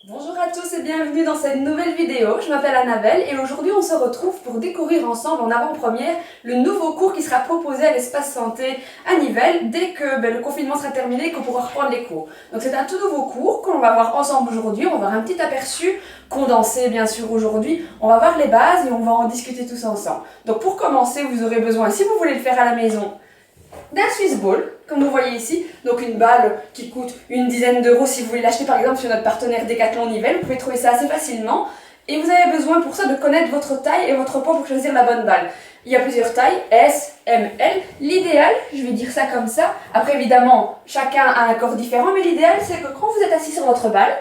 Bonjour à tous et bienvenue dans cette nouvelle vidéo. Je m'appelle Annabelle et aujourd'hui on se retrouve pour découvrir ensemble en avant-première le nouveau cours qui sera proposé à l'espace santé à Nivelles dès que le confinement sera terminé et qu'on pourra reprendre les cours. Donc c'est un tout nouveau cours qu'on va voir ensemble aujourd'hui. On va voir un petit aperçu condensé bien sûr aujourd'hui. On va voir les bases et on va en discuter tous ensemble. Donc pour commencer, vous aurez besoin, si vous voulez le faire à la maison, d'un Swiss Ball, comme vous voyez ici, donc une balle qui coûte une dizaine d'euros si vous voulez l'acheter par exemple chez notre partenaire Decathlon Nivelles, vous pouvez trouver ça assez facilement. Et vous avez besoin pour ça de connaître votre taille et votre poids pour choisir la bonne balle. Il y a plusieurs tailles, S, M, L. L'idéal, je vais dire ça comme ça, après évidemment chacun a un corps différent, mais l'idéal c'est que quand vous êtes assis sur votre balle,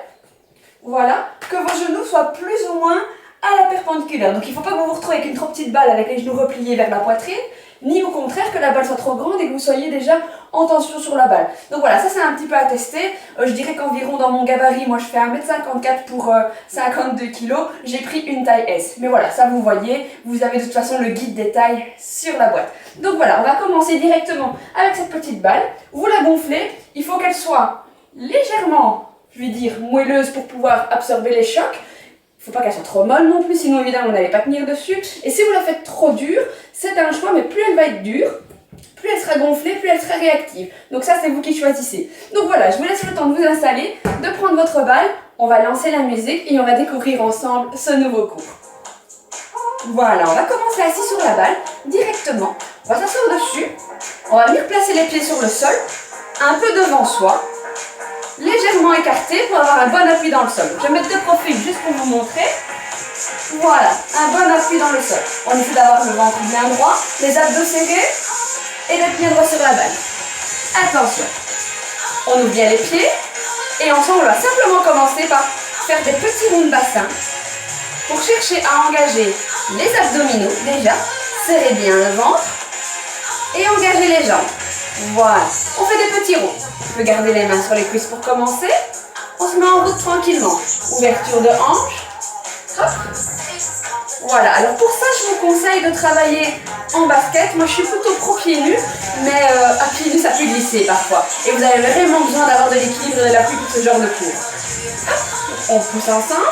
voilà, que vos genoux soient plus ou moins à la perpendiculaire. Donc il ne faut pas que vous vous retrouviez avec une trop petite balle avec les genoux repliés vers la poitrine, ni au contraire que la balle soit trop grande et que vous soyez déjà en tension sur la balle. Donc voilà, ça c'est un petit peu à tester. Je dirais qu'environ dans mon gabarit, moi je fais 1m54 pour 52 kg, j'ai pris une taille S. Mais voilà, ça vous voyez, vous avez de toute façon le guide des tailles sur la boîte. Donc voilà, on va commencer directement avec cette petite balle. Vous la gonflez, il faut qu'elle soit légèrement, je vais dire, moelleuse pour pouvoir absorber les chocs. Il ne faut pas qu'elle soit trop molle non plus, sinon évidemment vous n'allez pas tenir dessus. Et si vous la faites trop dure, c'est un choix, mais plus elle va être dure, plus elle sera gonflée, plus elle sera réactive. Donc ça c'est vous qui choisissez. Donc voilà, je vous laisse le temps de vous installer, de prendre votre balle, on va lancer la musique et on va découvrir ensemble ce nouveau cours. Voilà, on va commencer assis sur la balle, directement. On va s'asseoir dessus, on va venir placer les pieds sur le sol, un peu devant soi, légèrement écarté pour avoir un bon appui dans le sol. Je vais mettre de profil juste pour vous montrer. Voilà, un bon appui dans le sol. On essaie d'avoir le ventre bien droit, les abdos serrés et les pieds droits sur la balle. Attention, on ouvre bien les pieds et ensemble on va simplement commencer par faire des petits ronds de bassin pour chercher à engager les abdominaux déjà, serrer bien le ventre et engager les jambes. Voilà, on fait des petits ronds. On peut garder les mains sur les cuisses pour commencer. On se met en route tranquillement. Ouverture de hanche. Hop. Voilà, alors pour ça, je vous conseille de travailler en basket. Moi, je suis plutôt pro pieds nus, mais à pieds nus, ça peut glisser parfois. Et vous avez vraiment besoin d'avoir de l'équilibre et de l'appui pour ce genre de cours. Hop. On pousse ensemble.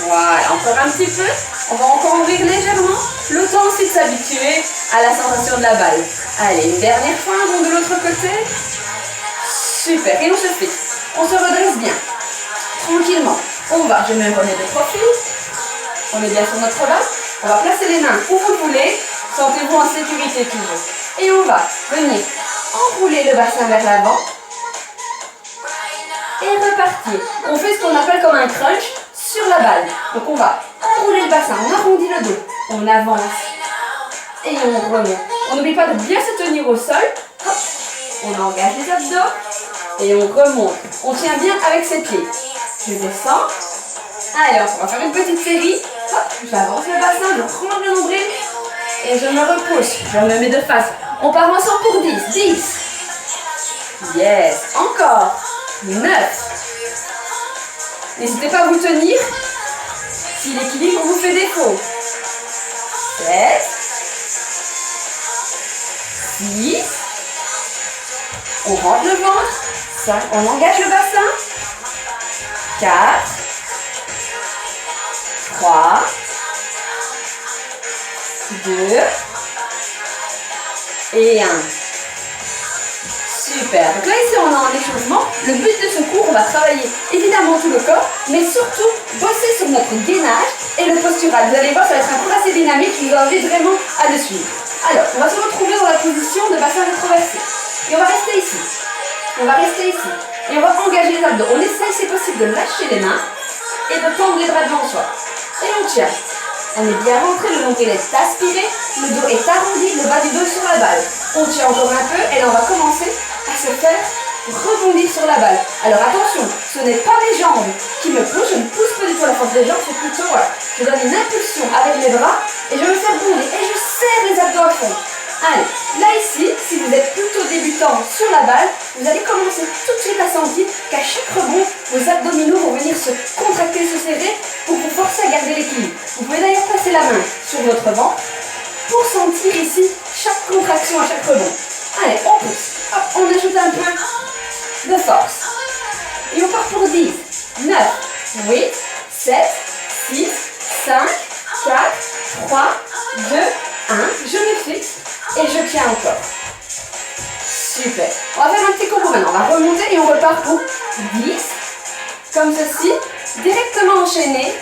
Voilà, encore un petit peu. On va encore ouvrir légèrement. Le temps aussi de s'habituer à la sensation de la balle. Allez, une dernière fois, un rond de l'autre côté. Super, et on se fixe. On se redresse bien. Tranquillement. On va, je me remets de profil. On est bien sur notre balle. On va placer les mains où vous voulez. Sentez-vous en sécurité toujours. Et on va venir enrouler le bassin vers l'avant. Et repartir. On fait ce qu'on appelle comme un crunch sur la balle. Donc on va enrouler le bassin, on arrondit le dos. On avance. Et on remonte. On n'oublie pas de bien se tenir au sol. Hop. On engage les abdos. Et on remonte. On tient bien avec ses pieds. Je descends. Allez, on va faire une petite série. Hop, j'avance le bassin, je remonte le nombril. Et je me repousse. Je me mets de face. On part ensemble pour 10. 10. Yes. Encore. 9. N'hésitez pas à vous tenir si l'équilibre vous fait défaut. 7. 6. On rentre le ventre. 5. On engage le bassin. 4. 3. 2. Et 1. Super. Donc là ici on a un échauffement. Le but de ce cours, on va travailler évidemment tout le corps, mais surtout bosser sur notre gainage et le postural. Vous allez voir, ça va être un cours assez dynamique. Je vous invite vraiment à le suivre. Alors, on va se retrouver dans la position de bassin rétroversé. Et on va rester ici. On va rester ici. Et on va engager les abdos. On essaye, si possible, de lâcher les mains et de tendre les bras devant soi. Et on tient. On est bien rentré, le nombril est aspiré, le dos est arrondi, le bas du dos sur la balle. On tient encore un peu et là on va commencer à se faire rebondir sur la balle. Alors attention, ce n'est pas mes jambes qui me poussent, je ne pousse pas du tout la force des jambes, c'est plutôt, voilà, je donne une impulsion avec les bras et je me fais bondir et je serre les abdos à fond. Allez, là ici, si vous êtes plutôt débutant sur la balle, vous allez commencer tout de suite à sentir qu'à chaque rebond, vos abdominaux vont venir se contracter, se serrer pour vous forcer à garder l'équilibre. Vous pouvez d'ailleurs passer la main sur votre ventre pour sentir ici chaque contraction à chaque rebond. Allez, on pousse. Hop, on ajoute un peu de force. Et on part pour 10, 9, 8, 7, 6, 5, 4, 3, 2, 1. Je me fixe et je tiens encore. Super. On va faire un petit combo maintenant. On va remonter et on repart pour 10. Comme ceci. Directement enchaîné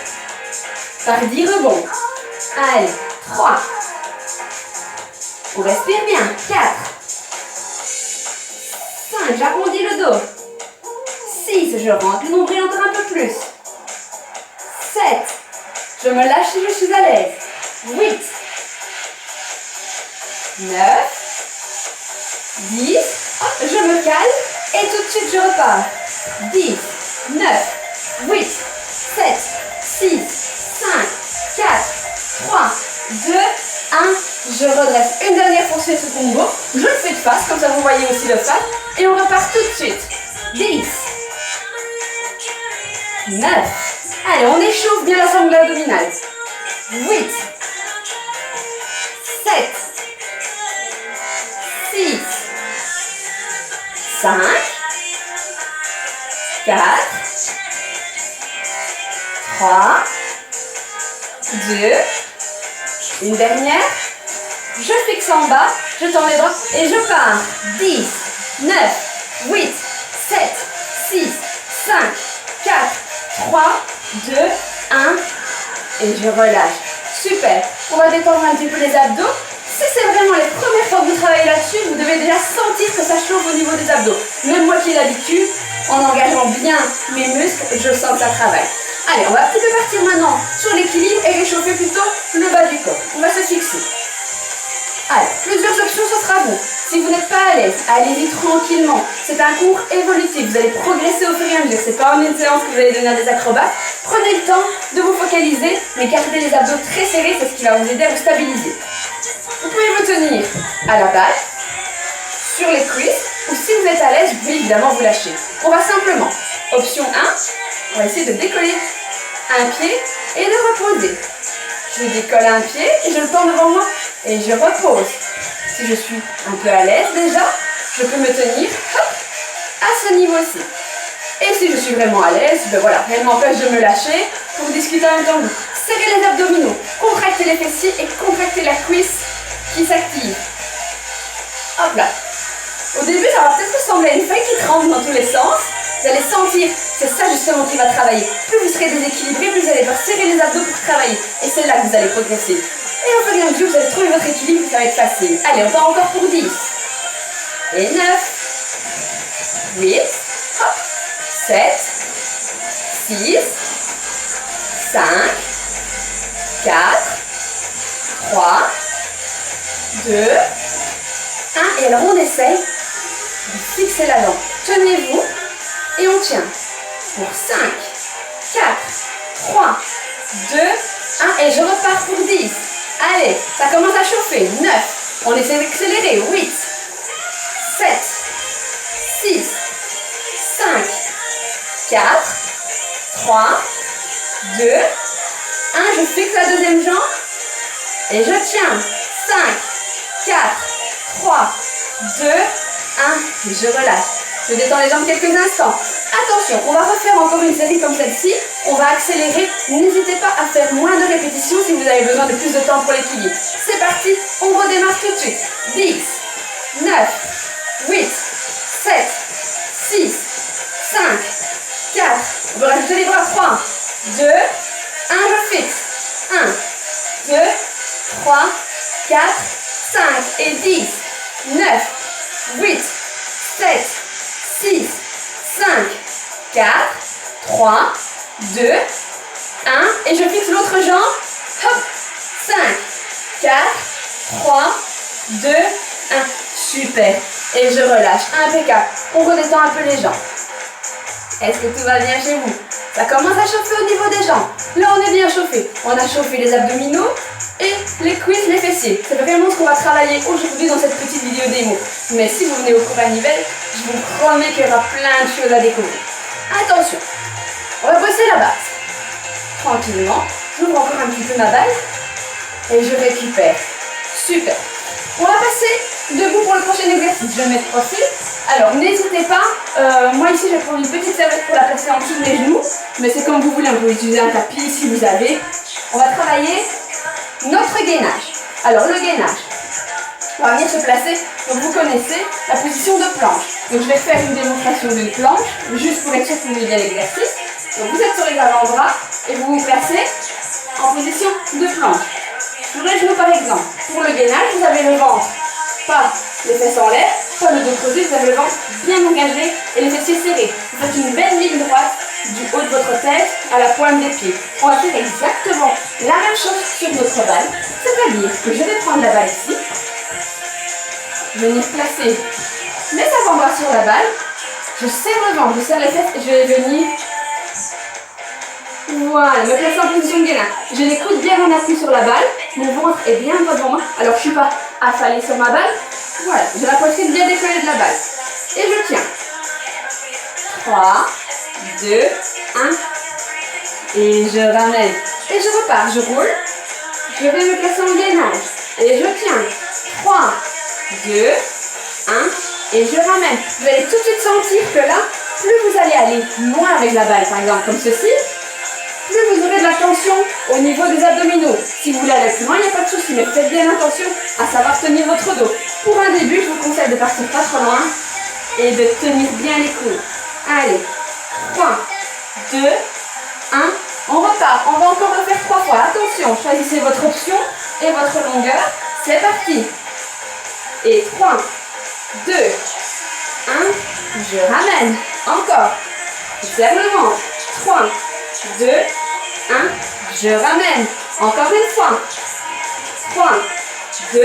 par 10 rebonds. Allez, 3. On respire bien. 4. 5. J'arrondis le dos. 6. Je rentre le nombril encore un peu plus. 7. Je me lâche si je suis à l'aise. 8. 9. 10. Hop, je me calme et tout de suite je repars. 10. 9. 8. 7. 6. 5. 4. 3. 2. 1. Je redresse une dernière fois sur ce combo. Je le fais de face, comme ça vous voyez aussi le face. Et on repart tout de suite. 10. 9. Allez, on échauffe bien la sangle abdominale. 8. 7. 6. 5. 4. 3. 2. Une dernière. Je fixe en bas, je tends les bras et je pars. 10, 9, 8, 7, 6, 5, 4, 3, 2, 1. Et je relâche. Super. On va détendre un petit peu les abdos. Si c'est vraiment les premières fois que vous travaillez là-dessus, vous devez déjà sentir que ça chauffe au niveau des abdos. Même moi qui ai l'habitude, en engageant bien mes muscles, je sens que ça travaille. Allez, on va un petit peu partir maintenant sur l'équilibre et réchauffer plutôt le bas du corps. On va se fixer. Allez, plusieurs options s'offrent à vous. Si vous n'êtes pas à l'aise, allez-y tranquillement. C'est un cours évolutif. Vous allez progresser au fur et à mesure. C'est pas en une séance que vous allez donner à des acrobates. Prenez le temps de vous focaliser, mais gardez les abdos très serrés, c'est ce qui va vous aider à vous stabiliser. Vous pouvez vous tenir à la balle, sur les cuisses, ou si vous êtes à l'aise, vous pouvez évidemment vous lâcher. On va simplement, option 1, on va essayer de décoller un pied et de reposer. Je décolle un pied et je le tends devant moi et je repose. Si je suis un peu à l'aise déjà, je peux me tenir hop, à ce niveau-ci. Et si je suis vraiment à l'aise, ben voilà, elle m'empêche de me lâcher pour discuter en même temps. Serrez les abdominaux, contractez les fessiers et contractez la cuisse qui s'active. Hop là. Au début, ça va peut-être ressembler à une feuille qui tremble dans tous les sens. Vous allez sentir, c'est ça justement qui va travailler. Plus vous serez déséquilibré, plus vous allez devoir serrer les abdos pour travailler. Et c'est là que vous allez progresser. Et au fur et à mesure, vous allez trouver votre équilibre, ça va être facile. Allez, on part encore pour 10. Et 9. 8. Hop. 7. 6. 5. 4. 3. 2. 1. Et alors on essaye de fixer la jambe. Tenez-vous. Et on tient pour 5, 4, 3, 2, 1 et je repars pour 10. Allez, ça commence à chauffer. 9, on essaie d'accélérer. 8, 7, 6, 5, 4, 3, 2, 1. Je fixe la deuxième jambe et je tiens. 5, 4, 3, 2, 1 et je relâche. Je détends les jambes quelques instants. Attention, on va refaire encore une série comme celle-ci. On va accélérer. N'hésitez pas à faire moins de répétitions si vous avez besoin de plus de temps pour l'équilibre. C'est parti, on redémarre tout de suite. 10, 9, 8, 7, 6, 5, 4. On va rajouter les bras. 3, 2, 1, je fixe. 1, 2, 3, 4, 5 et 10, 9, 8, 7, 6, 5, 4, 3, 2, 1. Et je fixe l'autre jambe. Hop, 5, 4, 3, 2, 1. Super. Et je relâche. Impeccable. On redescend un peu les jambes. Est-ce que tout va bien chez vous? Ça commence à chauffer au niveau des jambes. Là, on est bien chauffé. On a chauffé les abdominaux et les cuisses, les fessiers. C'est vraiment ce qu'on va travailler aujourd'hui dans cette petite vidéo démo. Mais si vous venez au cours à Nivelles, je vous promets qu'il y aura plein de choses à découvrir. Attention, on va bosser la base. Tranquillement, j'ouvre encore un petit peu ma base et je récupère. Super. On va passer debout pour le prochain exercice. Je vais mettre profil. Alors, n'hésitez pas. Moi ici, je vais prendre une petite serviette pour la placer en dessous de mes genoux. mais c'est comme vous voulez, vous pouvez utiliser un tapis si vous avez. On va travailler notre gainage. Alors le gainage, on va venir se placer, donc vous connaissez la position de planche. Donc je vais faire une démonstration d'une planche, juste pour être sûr que vous ayez bien l'exercice. Donc vous êtes sur les avant-bras et vous vous placez en position de planche. Sur les genoux par exemple. Pour le gainage, vous avez le ventre, pas les fesses en l'air, pas le dos creusé, vous avez le ventre bien engagé et les fessiers serrés. Vous faites une belle ligne droite du haut de votre tête à la pointe des pieds. On va faire exactement la même chose sur notre balle, c'est-à-dire que je vais prendre la balle ici, venir placer mes avant-bras sur la balle, je serre le ventre, je serre les fesses et je vais venir, voilà, me placer en position de gainage. J'ai les coudes bien en appui sur la balle, mon ventre est bien droit devant moi, alors je ne suis pas affalée sur ma balle, voilà, j'ai la poitrine bien décollée de la balle. Et je tiens. 3, 2, 1. Et je ramène. Et je repars, je roule. Je vais me placer en gainage. Et je tiens. 3, 2, 1. Et je ramène. Vous allez tout de suite sentir que là, plus vous allez aller loin avec la balle, par exemple, comme ceci, plus vous aurez de la tension au niveau des abdominaux. Si vous voulez aller plus loin, il n'y a pas de souci, mais faites bien attention à savoir tenir votre dos. Pour un début, je vous conseille de partir pas trop loin et de tenir bien les coudes. Allez, 3, 2, 1, on repart. On va encore le faire 3 fois. Attention, choisissez votre option et votre longueur. C'est parti. Et 3, 2, 1, je ramène. Encore. Je serre le ventre. 3, 2, 1, je ramène. Encore une fois. 3, 2,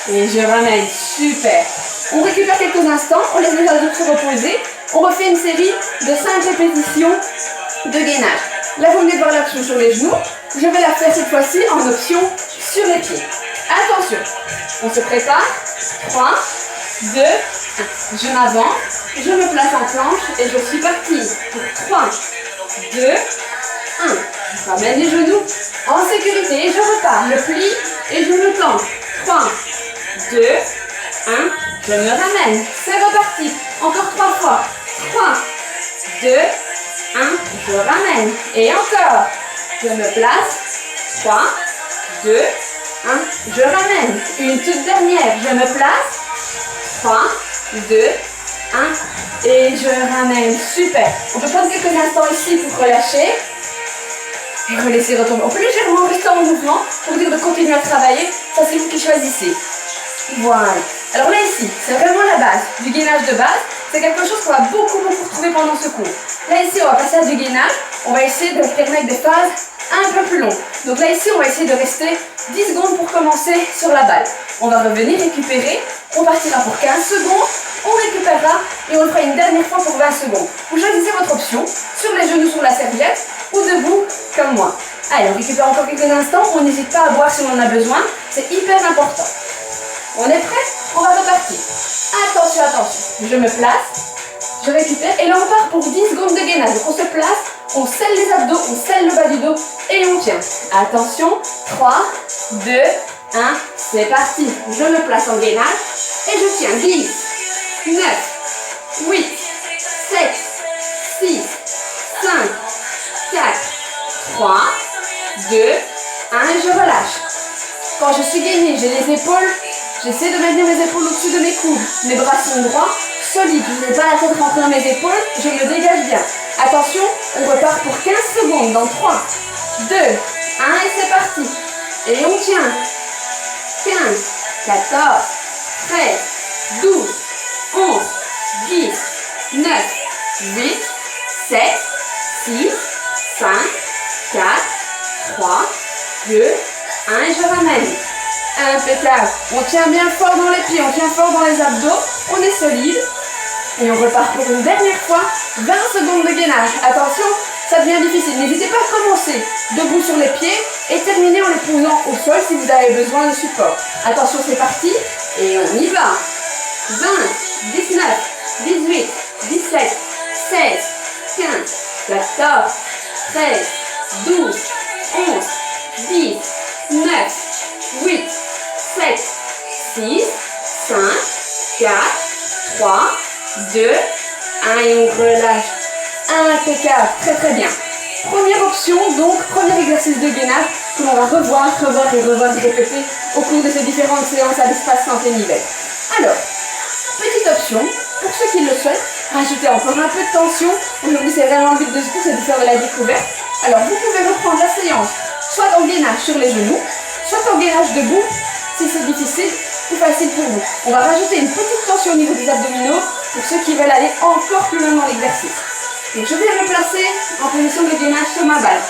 1, et je ramène. Super. On récupère quelques instants, on laisse les adducteurs se reposer. On refait une série de 5 répétitions de gainage. Là, vous venez de voir l'action sur les genoux. Je vais la faire cette fois-ci en option sur les pieds. Attention, on se prépare. 3, 2, 1. Je m'avance, je me place en planche et je suis partie. Pour 3, 2, 1. Je ramène les genoux en sécurité et je repars. Je plie et je me tends. 3, 2, 1. Je me ramène. C'est reparti. Encore 3 fois. 3, 2, 1. Je ramène. Et encore. Je me place. 3, 2, 1. Je ramène. Une toute dernière. Je me place. 3, 2, 1. Et je ramène. Super. On peut prendre quelques instants ici pour relâcher. Et relaisser retomber. On peut légèrement rester en mouvement pour dire de continuer à travailler. Ça, c'est vous qui choisissez. Voilà. Alors là, ici, c'est vraiment la base. Du gainage de base, c'est quelque chose qu'on va beaucoup retrouver pendant ce cours. Là, ici, on va passer à du gainage. On va essayer de permettre des phases un peu plus longues. Donc là, ici, on va essayer de rester 10 secondes pour commencer sur la balle. On va revenir récupérer. On partira pour 15 secondes. On récupérera et on le fera une dernière fois pour 20 secondes. Vous choisissez votre option, sur les genoux sur la serviette ou debout comme moi. Allez, on récupère encore quelques instants. On n'hésite pas à boire si on en a besoin. C'est hyper important. On est prêt? On va repartir. Attention, attention. Je me place, je récupère et là on part pour 10 secondes de gainage. Donc on se place, on scelle les abdos, on scelle le bas du dos et on tient. Attention, 3, 2, 1, c'est parti. Je me place en gainage et je tiens. 10, 9, 8, 7, 6, 5, 4, 3, 2, 1 et je relâche. Quand je suis gainée, j'ai les épaules. J'essaie de maintenir mes épaules au-dessus de mes coudes. Mes bras sont droits, solides. Je n'ai pas la tête rentrée dans mes épaules. Je me dégage bien. Attention, on repart pour 15 secondes. Dans 3, 2, 1 et c'est parti. Et on tient. 15, 14, 13, 12, 11, 10, 9, 8, 7, 6, 5, 4, 3, 2, 1 et je ramène. Impeccable. On tient bien fort dans les pieds, on tient fort dans les abdos, on est solide. Et on repart pour une dernière fois, 20 secondes de gainage. Attention, ça devient difficile. N'hésitez pas à commencer debout sur les pieds et terminer en les posant au sol si vous avez besoin de support. Attention, c'est parti et on y va. 20, 19, 18, 17, 16, 15, 14, 13, 12, 11, 10, 9, 8, 7, 6, 5, 4, 3, 2, 1 et on relâche. Impeccable, très très bien. Première option, donc premier exercice de gainage que l'on va revoir et répéter au cours de ces différentes séances à l'espace santé Nivelles. Alors, petite option, pour ceux qui le souhaitent, rajoutez encore un peu de tension. Aujourd'hui, c'est vraiment le but de ce cours, c'est de faire de la découverte. Alors, vous pouvez reprendre la séance, soit en gainage sur les genoux, soit en gainage debout, si c'est difficile ou facile pour vous. On va rajouter une petite tension au niveau des abdominaux pour ceux qui veulent aller encore plus loin dans l'exercice. Donc, je vais me placer en position de gainage sur ma balle.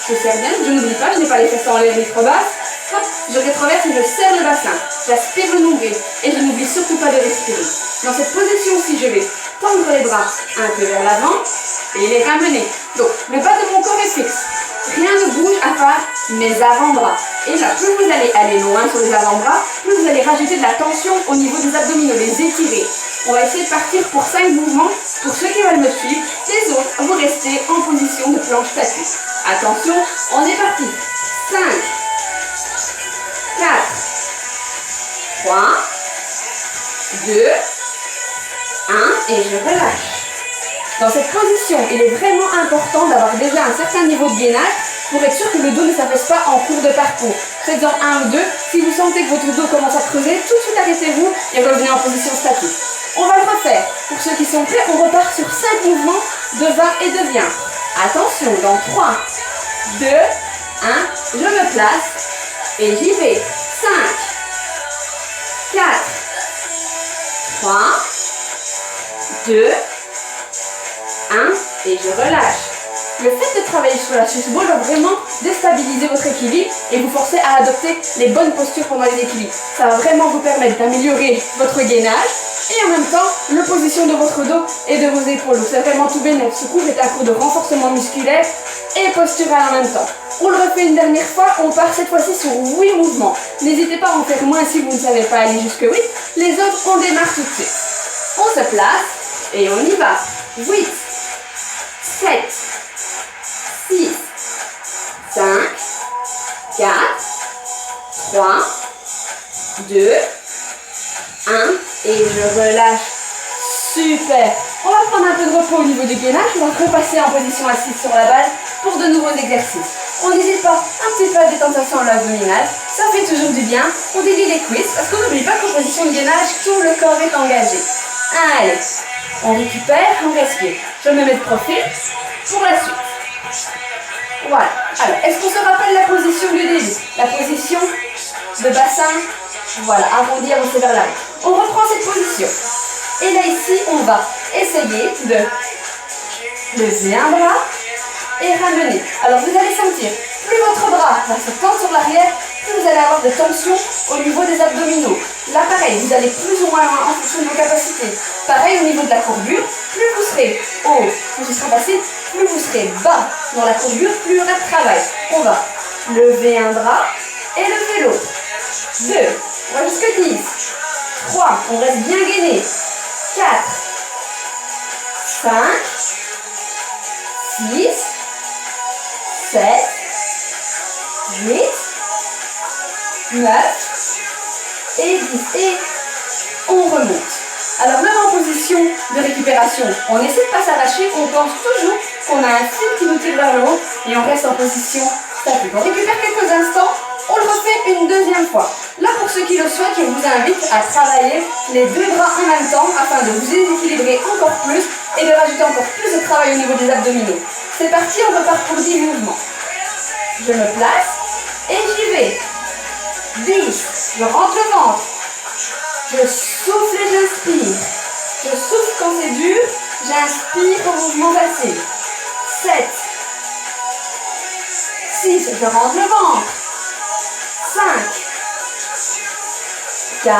Je serre bien, je n'oublie pas, je n'ai pas les fesses en l'air trop basses. Hop, je rétroverse et je serre le bassin. J'aspire le nombril et je n'oublie surtout pas de respirer. Dans cette position-ci, je vais tendre les bras un peu vers l'avant et les ramener. Donc, le bas de mon corps est fixe. Rien ne bouge à part mes avant-bras. Et là, plus vous allez aller loin sur les avant-bras, plus vous allez rajouter de la tension au niveau des abdominaux, les étirer. On va essayer de partir pour 5 mouvements. Pour ceux qui veulent me suivre, les autres, vous restez en position de planche tapis. Attention, on est parti. 5, 4, 3, 2, 1 et je relâche. Dans cette position, il est vraiment important d'avoir déjà un certain niveau de gainage pour être sûr que le dos ne s'affaisse pas en cours de parcours. Faites-en 1 ou 2. Si vous sentez que votre dos commence à creuser, tout de suite arrêtez-vous et revenez en position statique. On va le refaire. Pour ceux qui sont prêts, on repart sur 5 mouvements de va et de vient. Attention, dans 3, 2, 1, je me place et j'y vais. 5, 4, 3, 2, 1 et je relâche. Le fait de travailler sur la Swiss ball va vraiment déstabiliser votre équilibre et vous forcer à adopter les bonnes postures pendant les équilibres. Ça va vraiment vous permettre d'améliorer votre gainage et en même temps la position de votre dos et de vos épaules. C'est vraiment tout bénéfique. Ce cours est un cours de renforcement musculaire et postural en même temps. On le refait une dernière fois, on part cette fois-ci sur 8 mouvements. N'hésitez pas à en faire moins si vous ne savez pas aller jusque 8. Les autres, on démarre tout de suite. On se place et on y va. 8, 7, 6, 5, 4, 3, 2, 1 et je relâche. Super. On va prendre un peu de repos au niveau du gainage. On va repasser en position assise sur la balle pour de nouveaux exercices. On n'hésite pas un petit peu à détendre son abdominale. Ça fait toujours du bien. On délie les cuisses parce qu'on n'oublie pas qu'en position de gainage, tout le corps est engagé. Allez, on récupère, on respire. Je me mets de profil pour la suite. Voilà. Alors, est-ce qu'on se rappelle la position du début? La position de bassin, voilà, arrondi, avancé vers l'avant. On reprend cette position. Et là, ici, on va essayer de lever un bras et ramener. Alors, vous allez sentir, plus votre bras va se tendre sur l'arrière, plus vous allez avoir de tension au niveau des abdominaux. Là, pareil, vous allez plus ou moins loin en fonction de vos capacités. Pareil, au niveau de la courbure, plus vous serez haut, plus ce sera facile, plus vous serez bas dans la courbure, plus il y aura de travail. On va lever un bras et lever l'autre. 2, on va jusqu'à 10. 3, on reste bien gainé. 4, 5, 6, 7, 8, 9 et 10. Et on remonte. Alors même en position de récupération, on essaie de ne pas s'arracher, on pense toujours qu'on a un fil qui nous tire vers le haut et on reste en position statique. On récupère quelques instants, on le refait une deuxième fois. Là, pour ceux qui le souhaitent, je vous invite à travailler les deux bras en même temps afin de vous déséquilibrer encore plus et de rajouter encore plus de travail au niveau des abdominaux. C'est parti, on repart pour 10 mouvements. Je me place et j'y vais. 10, je rentre le ventre. Je souffle et j'inspire. Je souffle quand c'est dur, j'inspire au mouvement facile. 7, 6, je rentre le ventre. 5, 4,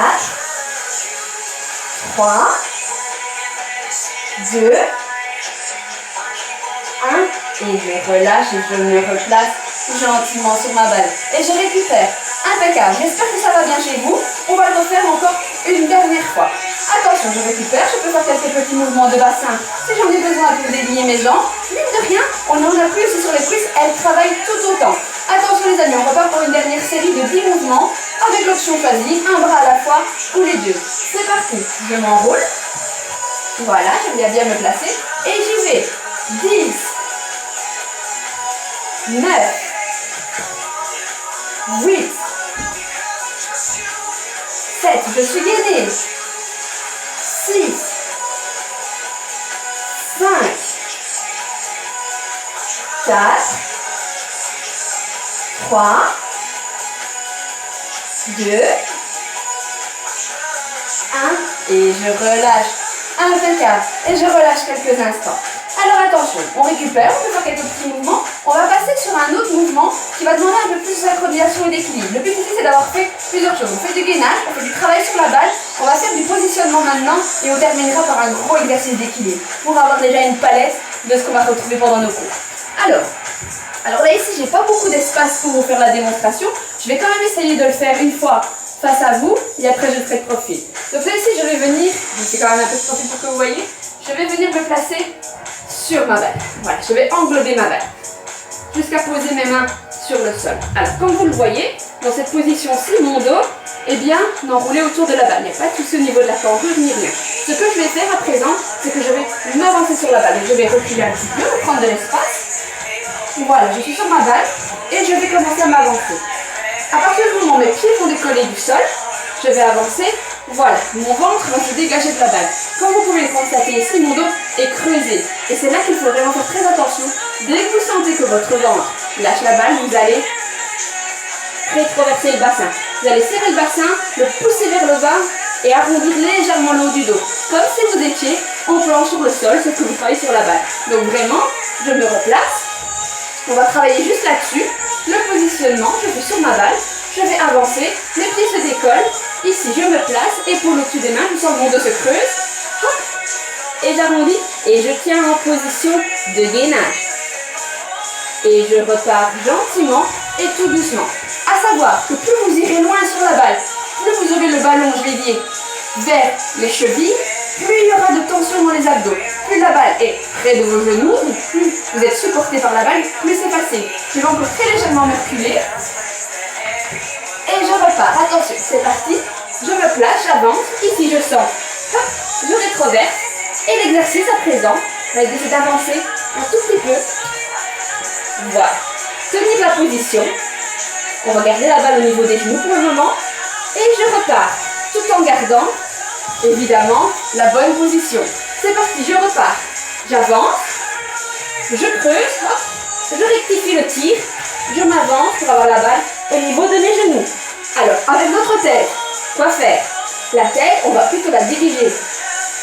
3, 2, 1 et je relâche et je me replace gentiment sur ma balle. Et je récupère. Impeccable. J'espère que ça va bien chez vous. On va le refaire encore une dernière fois. Attention, je récupère. Je peux faire quelques petits mouvements de bassin si j'en ai besoin pour délier mes jambes. Mine de rien, on en appuie aussi sur les cuisses. Elles travaillent tout autant. Attention les amis, on repart pour une dernière série de 10 mouvements avec l'option choisie, un bras à la fois ou les deux. C'est parti. Je m'enroule. Voilà, je viens bien me placer. Et j'y vais. 10, 9, 8, 7, je suis gainée. 6, 5, 4, 3, 2, 1, et je relâche. Impeccable. Et je relâche quelques instants. Alors attention, on récupère, on peut faire quelques petits mouvements. On va passer sur un autre mouvement qui va demander un peu plus de synchronisation et d'équilibre. Le but ici, c'est d'avoir fait plusieurs choses. On fait du gainage, on fait du travail sur la balle, on va faire du positionnement maintenant et on terminera par un gros exercice d'équilibre pour avoir déjà une palette de ce qu'on va retrouver pendant nos cours. Alors là ici, j'ai pas beaucoup d'espace pour vous faire la démonstration. Je vais quand même essayer de le faire une fois face à vous et après je ferai de profil. Donc là ici, je vais venir, je fais quand même un peu de profil pour que vous voyez, je vais venir me placer sur ma balle. Voilà, je vais englober ma balle jusqu'à poser mes mains sur le sol. Alors, comme vous le voyez, dans cette position-ci, mon dos est bien enroulé autour de la balle. Il n'y a pas de souci au niveau de la cambrure ni rien. Ce que je vais faire à présent, c'est que je vais m'avancer sur la balle. Donc, je vais reculer un petit peu, prendre de l'espace. Voilà, je suis sur ma balle et je vais commencer à m'avancer. À partir du moment où mes pieds vont décoller du sol, je vais avancer. Voilà, mon ventre va se dégager de la balle. Comme vous pouvez le constater ici, mon dos est creusé. Et c'est là qu'il faut vraiment faire très attention. Dès que vous sentez que votre ventre lâche la balle, vous allez rétroverser le bassin. Vous allez serrer le bassin, le pousser vers le bas et arrondir légèrement le haut du dos. Comme si vous étiez en planche sur le sol, sauf que vous travaillez sur la balle. Donc vraiment, je me replace. On va travailler juste là-dessus. Le positionnement, je fais sur ma balle. Je vais avancer, mes pieds se décollent. Ici, je me place, épaule au-dessus des mains, je sens que mon dos se creuse. Hop, et j'arrondis et je tiens en position de gainage. Et je repars gentiment et tout doucement. À savoir que plus vous irez loin sur la balle, plus vous aurez le ballon, je l'ai dit, vers les chevilles, plus il y aura de tension dans les abdos. Plus la balle est près de vos genoux, plus vous êtes supporté par la balle, plus c'est facile. Je vais encore très légèrement me reculer. Et je repars. Attention, c'est parti. Je me place, j'avance. Ici, je sens. Hop, je rétroverse. Et l'exercice à présent va être d'essayer d'avancer un tout petit peu. Voilà. Tenir la position. On va garder la balle au niveau des genoux pour le moment. Et je repars. Tout en gardant, évidemment, la bonne position. C'est parti, je repars. J'avance. Je creuse. Hop, je rectifie le tir. Je m'avance pour avoir la balle au niveau de mes genoux. Alors, avec notre tête, quoi faire? La tête, on va plutôt la diriger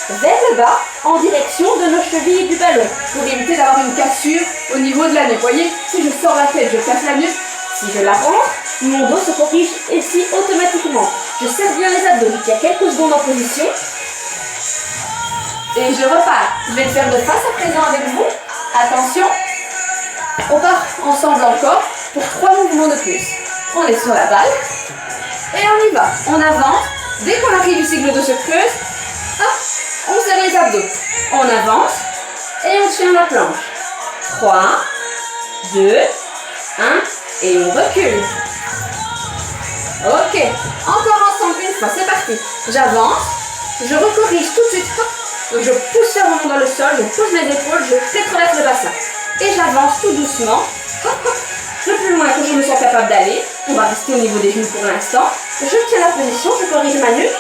vers le bas, en direction de nos chevilles et du ballon, pour éviter d'avoir une cassure au niveau de la nuque. Vous voyez, si je sors la tête, je casse la nuque. Si je la rentre, mon dos se corrige ici automatiquement. Je serre bien les abdos, il y a quelques secondes en position. Et je repars. Je vais le faire de face à présent avec vous. Attention. On part ensemble encore pour 3 mouvements de plus. On est sur la balle. Et on y va. On avance. Dès qu'on arrive ici, que le dos se creuse, hop, on serre les abdos. On avance. Et on tient la planche. 3, 2, 1. Et on recule. Ok. Encore ensemble une fois. C'est parti. J'avance. Je recorrige tout de suite. Hop. Donc je pousse fermement dans le sol. Je pousse mes épaules. Je rétroverse le bassin. Et j'avance tout doucement. Hop, hop. Le plus loin que je me sens capable d'aller. On va rester au niveau des genoux pour l'instant. Je tiens la position, je corrige ma nuque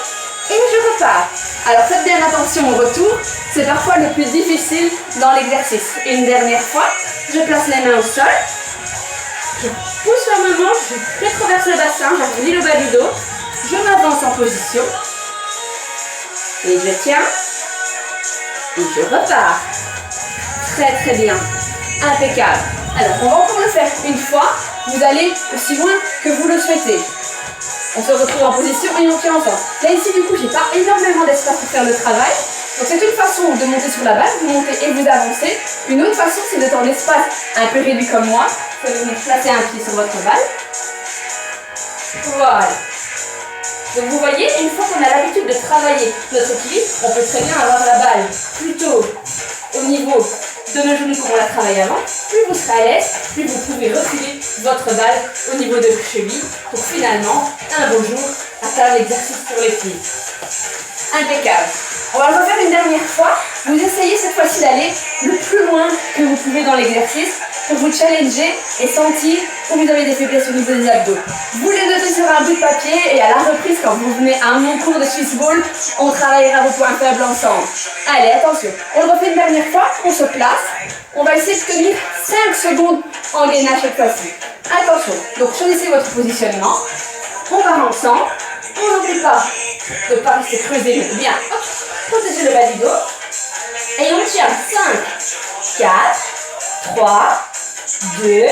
et je repars. Alors faites bien attention au retour. C'est parfois le plus difficile dans l'exercice. Et une dernière fois, je place les mains au sol. Je pousse fermement, je rétroverse le bassin, j'arrondis le bas du dos. Je m'avance en position. Et je tiens. Et je repars. Très très bien. Impeccable. Alors, on va encore le faire une fois. Vous allez aussi loin que vous le souhaitez. On se retrouve en position et on tient ensemble. Là, ici, du coup, j'ai pas énormément d'espace pour faire le travail. Donc, c'est une façon de monter sur la balle. Vous montez et vous avancez. Une autre façon, c'est d'être en espace un peu réduit comme moi. Vous pouvez venir placer un pied sur votre balle. Voilà. Donc, vous voyez, une fois qu'on a l'habitude de travailler notre équilibre, on peut très bien avoir la balle plutôt au niveau de nos genoux comme on l'a travaillé avant. Plus vous serez à l'aise, plus vous pouvez reculer votre balle au niveau de vos chevilles pour finalement, un beau jour, atteindre l'exercice pour les pieds. Impeccable. On va le refaire une dernière fois. Vous essayez cette fois-ci d'aller le plus loin que vous pouvez dans l'exercice pour vous challenger et sentir où vous avez des faiblesses au niveau des abdos. Vous les notez sur un bout de papier et à la reprise, quand vous venez à mon cours de Swiss Ball, on travaillera vos points faibles ensemble. Allez, attention, on le refait une dernière fois, on se place. On va essayer de tenir 5 secondes en gainage cette fois-ci. Attention, donc choisissez votre positionnement. On part ensemble. On n'oublie pas de ne pas rester creusé, mais bien. Hop, protégez le bas du dos. Et on tient 5, 4, 3, 2,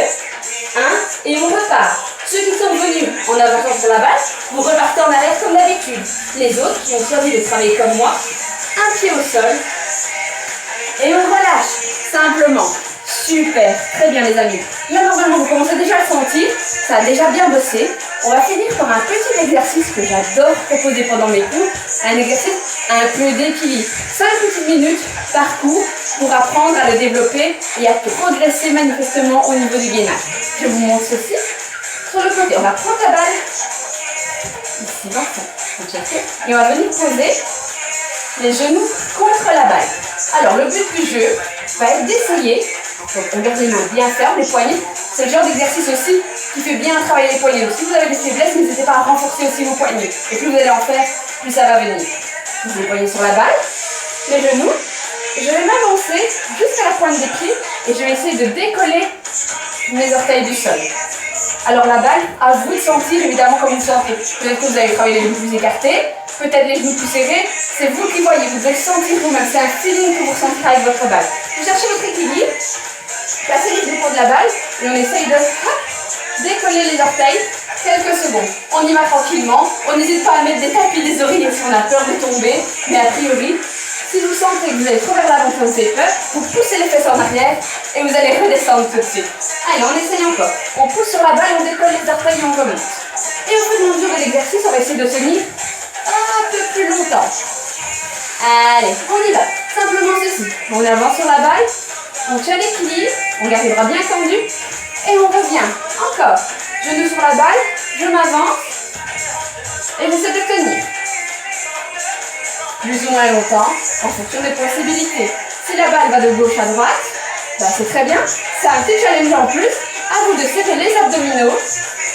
1. Et on repart. Ceux qui sont venus en avançant sur la balle, vous repartez en arrière comme d'habitude. Les autres qui ont choisi de travailler comme moi, un pied au sol. Et on relâche, simplement. Super, très bien les amis. Là normalement vous commencez déjà à le sentir, ça a déjà bien bossé. On va finir par un petit exercice que j'adore proposer pendant mes cours, un exercice un peu d'équilibre. 5 petites minutes par cours pour apprendre à le développer et à progresser manifestement au niveau du gainage. Je vous montre ceci. Sur le côté, on va prendre la balle, ici dans le et on va venir poser les genoux contre la balle. Alors le but du jeu va être d'essayer, donc on garde les mains bien fermes, les poignets, c'est le genre d'exercice aussi qui fait bien travailler les poignets. Donc si vous avez des faiblesses, n'hésitez pas à renforcer aussi vos poignets. Et plus vous allez en faire, plus ça va venir. Vous les poignets sur la balle, les genoux, je vais m'avancer jusqu'à la pointe des pieds et je vais essayer de décoller mes orteils du sol. Alors la balle, à vous de sentir évidemment comme vous sentez. Peut-être que vous allez travailler les genoux plus écartés, peut-être les genoux plus serrés, c'est vous qui voyez, vous devez sentir vous-même, c'est un feeling que vous ressentez avec votre balle. Vous cherchez votre équilibre, placez les épaules de la balle et on essaye de décoller les orteils quelques secondes. On y va tranquillement, on n'hésite pas à mettre des tapis, des oreillers si on a peur de tomber, mais a priori, si vous sentez que vous allez trop vers l'avant, que vous avez peur, vous poussez les fesses en arrière et vous allez redescendre tout de suite. Allez, on essaye encore. On pousse sur la balle, on décolle les orteils et on remonte. Et au fur et à mesure de l'exercice, on va essayer de tenir un peu plus longtemps. Allez, on y va. Simplement ceci. On avance sur la balle, on tient l'équilibre, on garde les bras bien tendus et on revient. Encore. Genoux sur la balle, je m'avance et j'essaie de tenir. Plus ou moins longtemps, en fonction des possibilités. Si la balle va de gauche à droite, bah c'est très bien. C'est un petit challenge en plus. À vous de serrer les abdominaux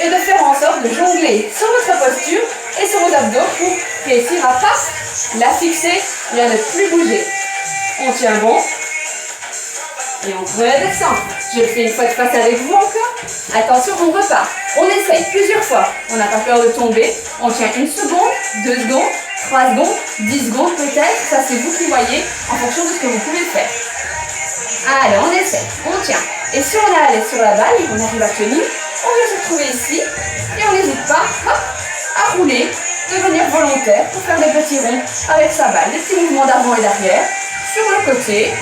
et de faire en sorte de jongler sur votre posture et sur vos abdos pour réussir à pas la fixer et à ne plus bouger. On tient bon et on redescend. Je le fais une fois de face avec vous encore. Attention, on repart. On essaye plusieurs fois. On n'a pas peur de tomber. On tient 1 seconde, 2 secondes, 3 secondes, 10 secondes peut-être. Ça, c'est vous qui voyez en fonction de ce que vous pouvez faire. Allez, on essaie. On tient. Et si on est à l'aise sur la balle, on arrive à tenir, on vient se retrouver ici. Et on n'hésite pas à rouler, devenir volontaire pour faire des petits ronds avec sa balle. Des petits mouvements d'avant et d'arrière. Sur le côté.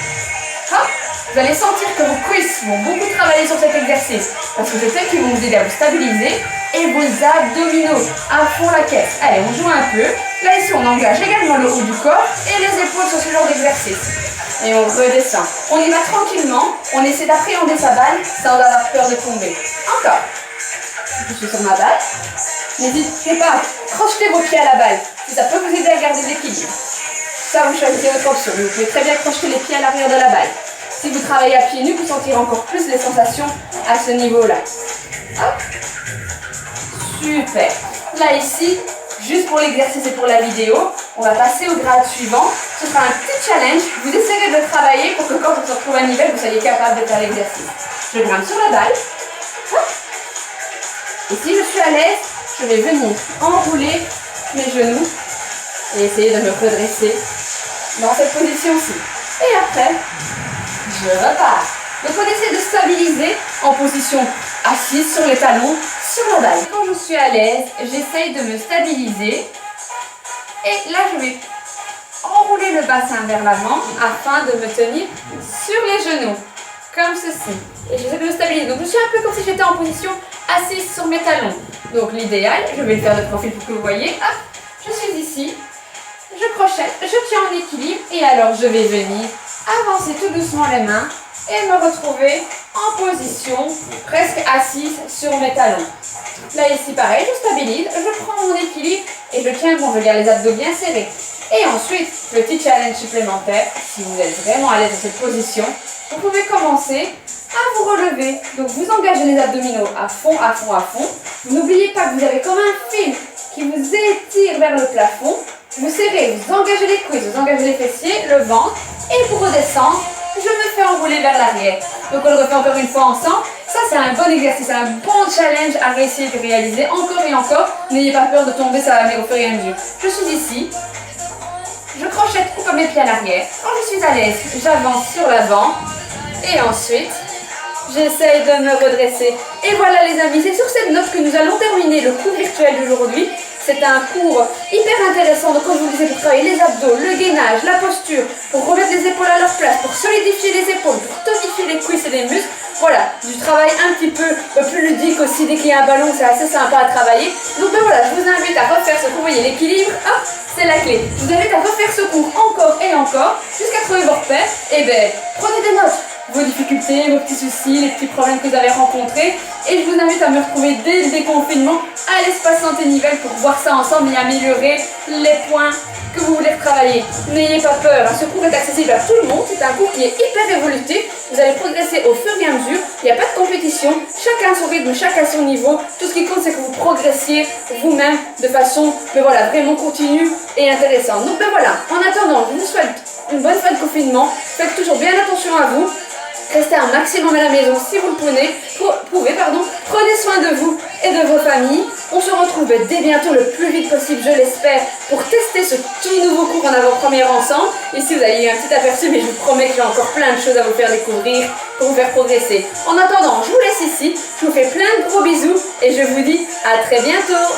Hop. Vous allez sentir que vos cuisses vont beaucoup travailler sur cet exercice parce que c'est elles qui vont vous aider à vous stabiliser et vos abdominaux à fond la caisse. Allez, on joue un peu. Là, ici, on engage également le haut du corps et les épaules sur ce genre d'exercice. Et on redescend. On y va tranquillement. On essaie d'appréhender sa balle sans avoir peur de tomber. Encore. Je suis sur ma balle. N'hésitez pas à crocheter vos pieds à la balle. Ça peut vous aider à garder l'équilibre. Ça, vous choisissez votre option. Vous pouvez très bien crocheter les pieds à l'arrière de la balle. Si vous travaillez à pieds nus, vous sentirez encore plus les sensations à ce niveau-là. Hop. Super. Là, ici, juste pour l'exercice et pour la vidéo, on va passer au grade suivant. Ce sera un petit challenge. Vous essayerez de travailler pour que quand on se retrouve à niveau, vous soyez capable de faire l'exercice. Je grimpe sur la balle. Hop. Et si je suis à l'aise, je vais venir enrouler mes genoux et essayer de me redresser dans cette position-ci. Et après, je repars. Donc on essaie de stabiliser en position assise sur les talons, sur la balle. Quand je suis à l'aise, j'essaye de me stabiliser. Et là, je vais enrouler le bassin vers l'avant afin de me tenir sur les genoux, comme ceci. Et j'essaie de me stabiliser. Donc je suis un peu comme si j'étais en position assise sur mes talons. Donc l'idéal, je vais le faire de profil pour que vous voyez. Hop, je suis ici, je crochette, je tiens en équilibre et alors je vais venir avancer tout doucement les mains et me retrouver en position presque assise sur mes talons. Là ici pareil, je stabilise, je prends mon équilibre et je tiens bon, je garde les abdos bien serrés. Et ensuite, petit challenge supplémentaire, si vous êtes vraiment à l'aise dans cette position, vous pouvez commencer à vous relever. Donc vous engagez les abdominaux à fond, à fond, à fond. Vous n'oubliez pas que vous avez comme un fil qui vous étire vers le plafond. Vous serrez, vous engagez les cuisses, vous engagez les fessiers, le ventre. Et pour redescendre, je me fais enrouler vers l'arrière. Donc on le refait encore une fois ensemble. Ça c'est un bon exercice, un bon challenge à réussir de réaliser encore et encore. N'ayez pas peur de tomber, ça va venir au fur et à mesure. Je suis ici. Je crochette ou comme mes pieds à l'arrière. Quand je suis à l'aise, j'avance sur l'avant. Et ensuite, j'essaye de me redresser. Et voilà les amis, c'est sur cette note que nous allons terminer le cours virtuel d'aujourd'hui. C'est un cours hyper intéressant, donc comme je vous le disais, pour travailler les abdos, le gainage, la posture, pour remettre les épaules à leur place, pour solidifier les épaules, pour tonifier les cuisses et les muscles. Voilà, du travail un petit peu plus ludique aussi, dès qu'il y a un ballon, c'est assez sympa à travailler. Donc ben voilà, je vous invite à refaire ce cours, vous voyez l'équilibre, hop, c'est la clé. Je vous invite à refaire ce cours encore et encore, jusqu'à trouver vos repères. Et ben, prenez des notes, vos difficultés, vos petits soucis, les petits problèmes que vous avez rencontrés. Et je vous invite à me retrouver dès le déconfinement à l'espace santé Nivelles pour voir ça ensemble et améliorer les points que vous voulez travailler. N'ayez pas peur, ce cours est accessible à tout le monde, c'est un cours qui est hyper évolutif, vous allez progresser au fur et à mesure, il n'y a pas de compétition, chacun à son rythme, chacun à son niveau, tout ce qui compte c'est que vous progressiez vous-même de façon voilà, vraiment continue et intéressante. Donc ben voilà, en attendant, je vous souhaite une bonne fin de confinement, faites toujours bien attention à vous. Restez un maximum à la maison si vous le pouvez, prenez soin de vous et de vos familles. On se retrouve dès bientôt le plus vite possible, je l'espère, pour tester ce tout nouveau cours en avant-première ensemble. Ici vous avez eu un petit aperçu, mais je vous promets que j'ai encore plein de choses à vous faire découvrir pour vous faire progresser. En attendant, je vous laisse ici, je vous fais plein de gros bisous et je vous dis à très bientôt.